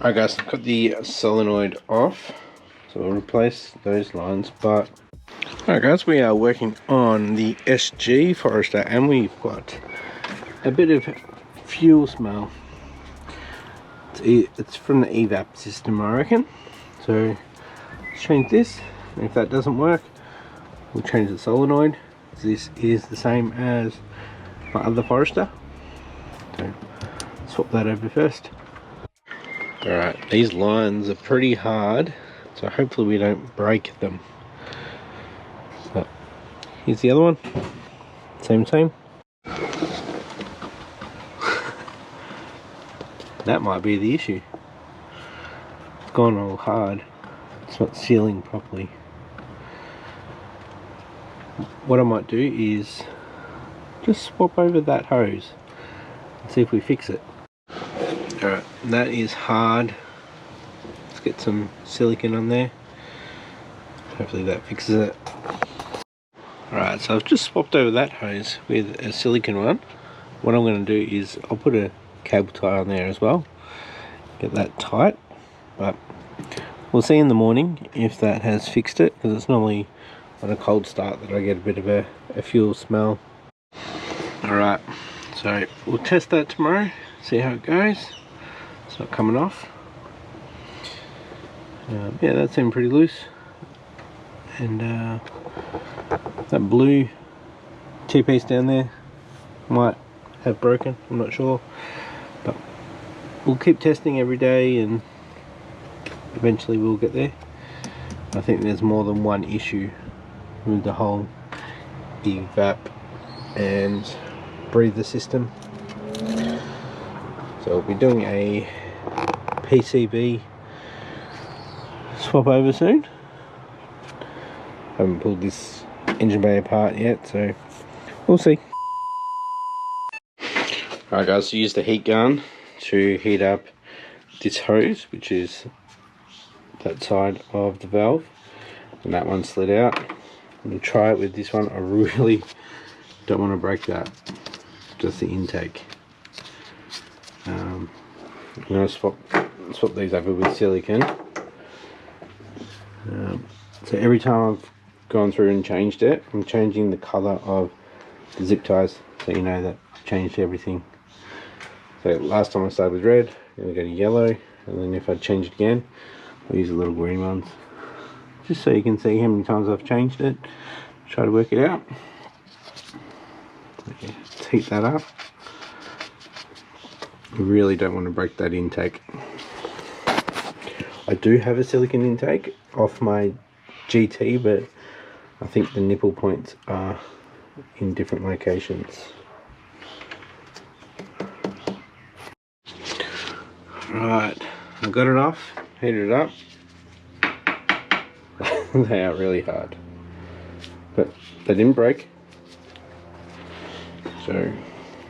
Alright guys, I've got the solenoid off, so we'll replace those lines. But alright guys, we are working on the SG Forester and we've got a bit of fuel smell. It's from the evap system, I reckon. So let's change this, and if that doesn't work, we'll change the solenoid. This is the same as my other Forester, so swap that over first. Alright, these lines are pretty hard, so hopefully we don't break them. So here's the other one, same. That might be the issue. It's gone all hard. It's not sealing properly. What I might do is just swap over that hose and see if we fix it. Alright, that is hard. Let's get some silicone on there. Hopefully that fixes it. Alright, so I've just swapped over that hose with a silicone one. What I'm going to do is I'll put a cable tie on there as well. Get that tight. But we'll see in the morning if that has fixed it, because it's normally on a cold start that I get a bit of a fuel smell. Alright, so we'll test that tomorrow, see how it goes. It's not coming off. Yeah, that seemed pretty loose. And that blue T-piece down there might have broken, I'm not sure. But we'll keep testing every day and eventually we'll get there. I think there's more than one issue with the whole evap and breather system. So we'll be doing a PCB swap over soon. Haven't pulled this engine bay apart yet, so we'll see. Alright guys, so use the heat gun to heat up this hose, which is that side of the valve, and that one slid out. We'll try it with this one. I really don't want to break that, just the intake. I'm going to swap these over with silicone. So every time I've gone through and changed it, I'm changing the colour of the zip ties, so you know that I've changed everything. So last time I started with red, then we go to yellow, and then if I change it again, I'll use the little green ones, just so you can see how many times I've changed it. Try to work it out. Okay, let's heat that up. I really don't want to break that intake. I do have a silicone intake off my GT, but I think the nipple points are in different locations. Right, I got it off, heated it up. They are really hard, but they didn't break, so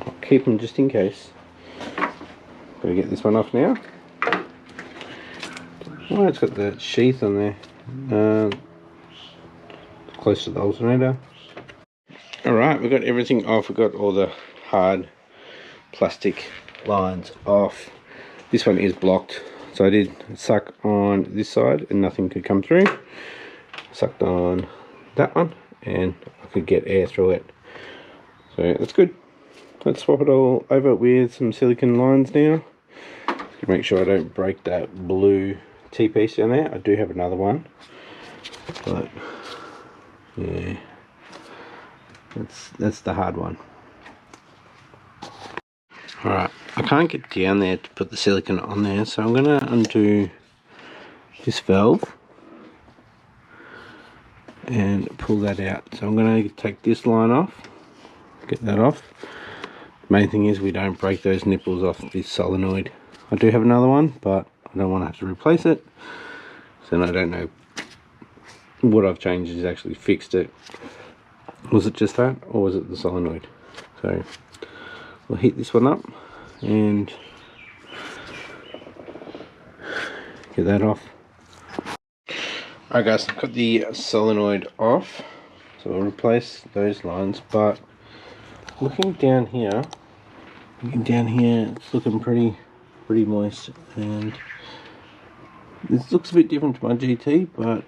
I'll keep them just in case. Gotta get this one off now. Oh, it's got the sheath on there, close to the alternator. Alright, we've got everything off. We've got all the hard plastic lines off. This one is blocked, so I did suck on this side and nothing could come through. Sucked on that one and I could get air through it, so that's good. Let's swap it all over with some silicone lines now. Just make sure I don't break that blue T-piece down there. I do have another one, but yeah, that's the hard one. Alright, I can't get down there to put the silicone on there, so I'm going to undo this valve and pull that out. So I'm going to take this line off, get that off. The main thing is we don't break those nipples off this solenoid. I do have another one, but I don't want to have to replace it, so I don't know what I've changed is actually fixed it. Was it just that, or was it the solenoid? So we'll heat this one up and get that off. Alright guys, I've got the solenoid off, so we'll replace those lines. But looking down here, it's looking pretty pretty moist, and this looks a bit different to my GT, but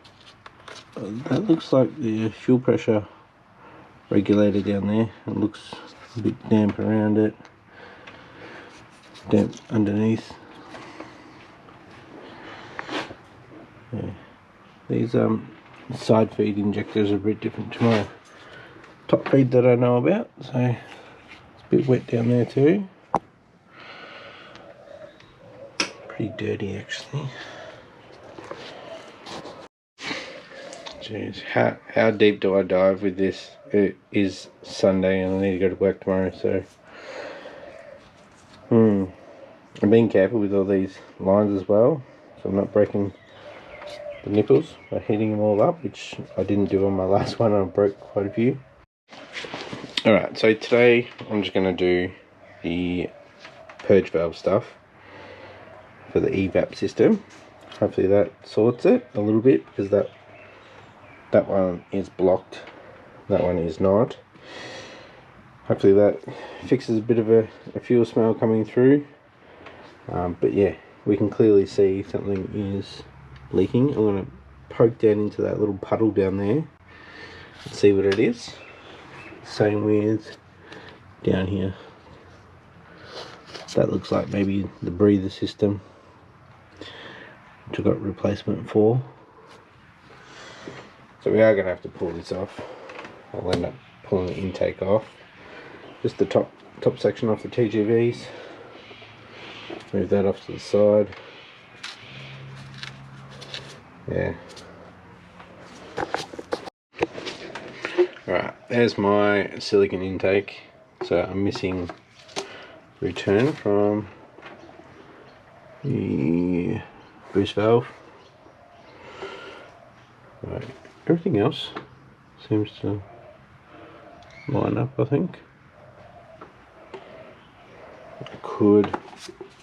that looks like the fuel pressure regulator down there. It looks a bit damp around it, damp underneath. Yeah. These side feed injectors are a bit different to my top feed that I know about, so it's a bit wet down there too. Pretty dirty actually. Jeez, how deep do I dive with this? It is Sunday and I need to go to work tomorrow, so I'm being careful with all these lines as well, so I'm not breaking the nipples by heating them all up, which I didn't do on my last one. I broke quite a few. Alright, so today I'm just going to do the purge valve stuff for the evap system. Hopefully that sorts it a little bit, because that one is blocked, that one is not. Hopefully that fixes a bit of a fuel smell coming through, but yeah, we can clearly see something is leaking. I'm going to poke down into that little puddle down there and see what it is. Same with down here. That looks like maybe the breather system, which I've got replacement for. So we are going to have to pull this off. I'll end up pulling the intake off. Just the top section off the TGVs. Move that off to the side. Yeah. Alright, there's my silicon intake. So I'm missing return from the boost valve. Right. Everything else seems to line up, I think. I could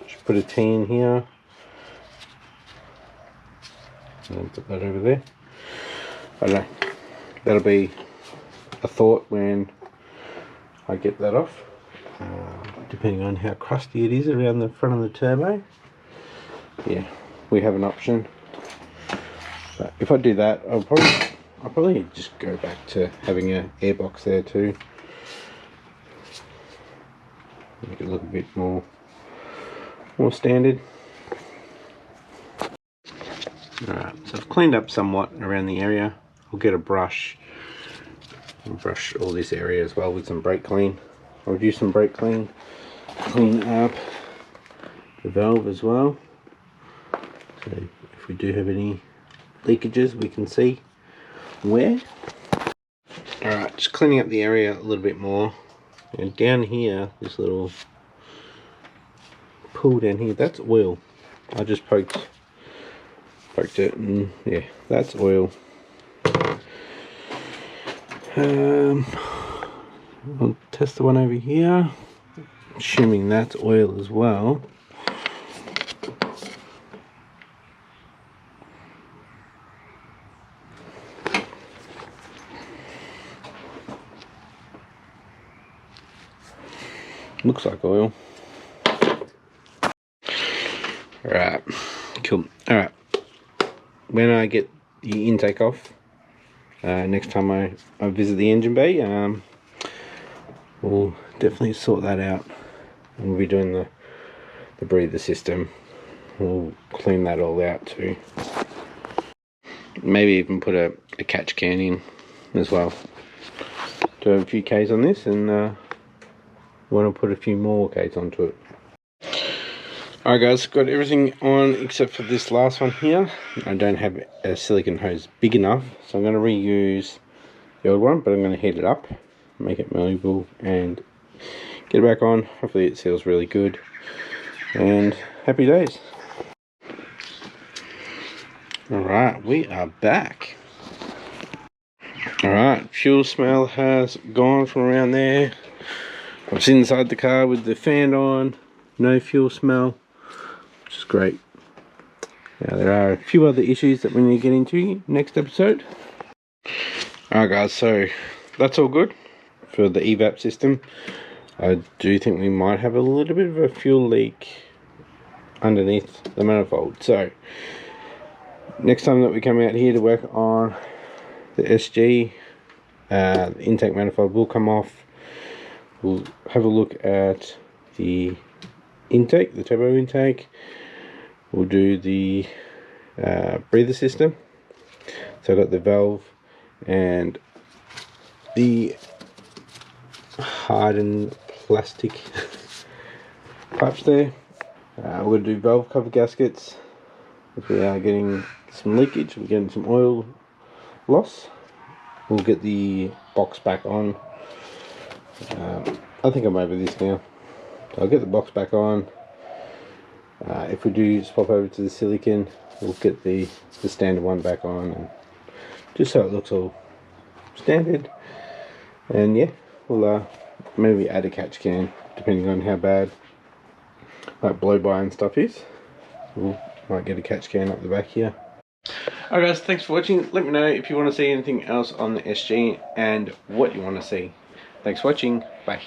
just put a T in here and then put that over there. I don't know. That'll be a thought when I get that off, depending on how crusty it is around the front of the turbo. Yeah, we have an option. But if I do that, I'll probably just go back to having an airbox there too. Make it look a bit more standard. Alright, so I've cleaned up somewhat around the area. I'll get a brush and brush all this area as well with some brake clean. I'll use some brake clean, clean up the valve as well. So if we do have any leakages, we can see where. Alright, just cleaning up the area a little bit more. And down here, this little pool down here, that's oil. I just poked it, and yeah, that's oil. I'll test the one over here, assuming that's oil as well. Looks like oil. Alright, cool. Alright, when I get the intake off, next time I visit the engine bay, we'll definitely sort that out. And we'll be doing the breather system. We'll clean that all out too. Maybe even put a catch can in as well. Do a few Ks on this, and want to put a few more Ks onto it. Alright guys, got everything on except for this last one here. I don't have a silicone hose big enough, so I'm going to reuse the old one, but I'm going to heat it up, make it malleable, and get it back on. Hopefully it seals really good, and happy days. Alright, we are back. Alright, fuel smell has gone from around there. I was inside the car with the fan on, no fuel smell, which is great. Now there are a few other issues that we need to get into next episode. Alright guys, so that's all good for the evap system. I do think we might have a little bit of a fuel leak underneath the manifold. So next time that we come out here to work on the SG, the intake manifold will come off. We'll have a look at the intake, the turbo intake. We'll do the breather system. So I've got the valve and the hardened plastic pipes there. We're going to do valve cover gaskets. If we are getting some leakage, we're getting some oil loss. We'll get the box back on. I think I'm over this now. So I'll get the box back on. If we do swap over to the silicon, we'll get the standard one back on, and just so it looks all standard. And yeah, we'll maybe add a catch can depending on how bad that blow by and stuff is. We might get a catch can up the back here. Alright guys, thanks for watching. Let me know if you want to see anything else on the SG and what you want to see. Thanks for watching. Bye.